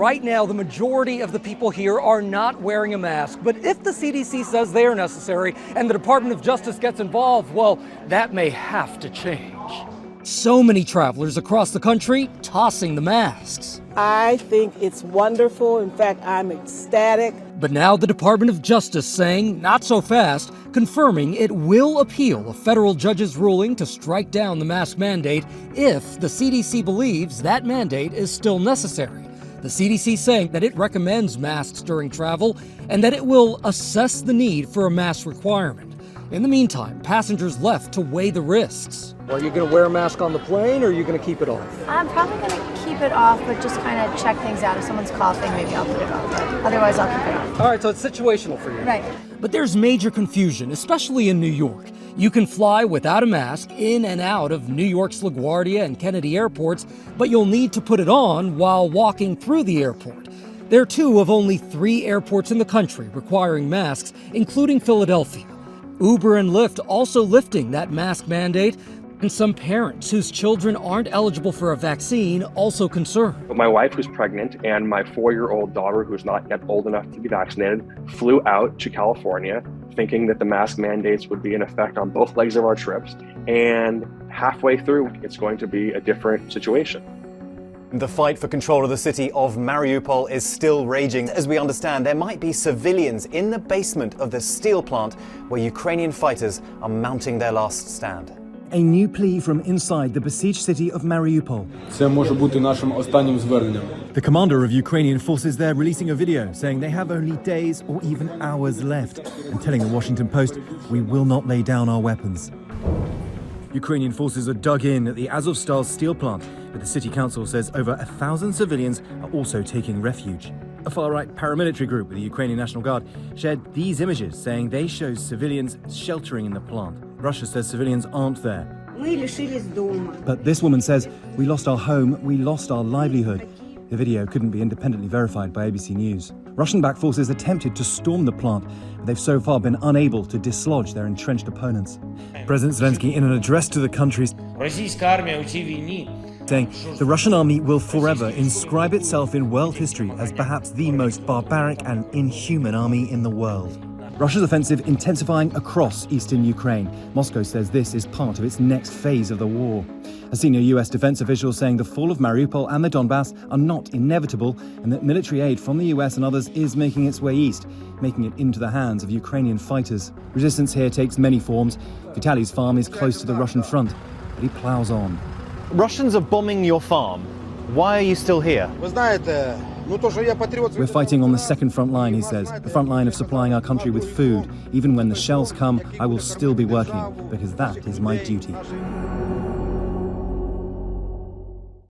right now, the majority of the people here are not wearing a mask. But if the CDC says they are necessary and the Department of Justice gets involved, well, that may have to change. So many travelers across the country tossing the masks. I think it's wonderful. In fact, I'm ecstatic. But now the Department of Justice saying, not so fast, confirming it will appeal a federal judge's ruling to strike down the mask mandate if the CDC believes that mandate is still necessary. The CDC saying that it recommends masks during travel and that it will assess the need for a mask requirement. In the meantime, passengers left to weigh the risks. Are you going to wear a mask on the plane or are you going to keep it off? I'm probably going to keep it off, but just kind of check things out. If someone's coughing, maybe I'll put it on, but otherwise I'll keep it off. All right, so it's situational for you. Right. But there's major confusion, especially in New York. You can fly without a mask in and out of New York's LaGuardia and Kennedy airports, but you'll need to put it on while walking through the airport. There are 2 of only 3 airports in the country requiring masks, including Philadelphia. Uber and Lyft also lifting that mask mandate, and some parents whose children aren't eligible for a vaccine also concerned. But my wife, who's pregnant, and my 4-year-old daughter, who's not yet old enough to be vaccinated, flew out to California thinking that the mask mandates would be in effect on both legs of our trips. And halfway through, it's going to be a different situation. The fight for control of the city of Mariupol is still raging. As we understand, there might be civilians in the basement of the steel plant where Ukrainian fighters are mounting their last stand. A new plea from inside the besieged city of Mariupol. The commander of Ukrainian forces there releasing a video saying they have only days or even hours left and telling the Washington Post, "We will not lay down our weapons." Ukrainian forces are dug in at the Azovstal steel plant, but the city council says over 1,000 civilians are also taking refuge. A far-right paramilitary group with the Ukrainian National Guard shared these images saying they show civilians sheltering in the plant. Russia says civilians aren't there. But this woman says, "We lost our home, we lost our livelihood." The video couldn't be independently verified by ABC News. Russian-backed forces attempted to storm the plant, but they've so far been unable to dislodge their entrenched opponents. President Zelensky, in an address to the country, saying the Russian army will forever inscribe itself in world history as perhaps the most barbaric and inhuman army in the world. Russia's offensive intensifying across eastern Ukraine. Moscow says this is part of its next phase of the war. A senior US defense official saying the fall of Mariupol and the Donbass are not inevitable and that military aid from the US and others is making its way east, making it into the hands of Ukrainian fighters. Resistance here takes many forms. Vitaly's farm is close to the Russian front, but he plows on. Russians are bombing your farm. Why are you still here? We're fighting on the second front line, he says, the front line of supplying our country with food. Even when the shells come, I will still be working, because that is my duty.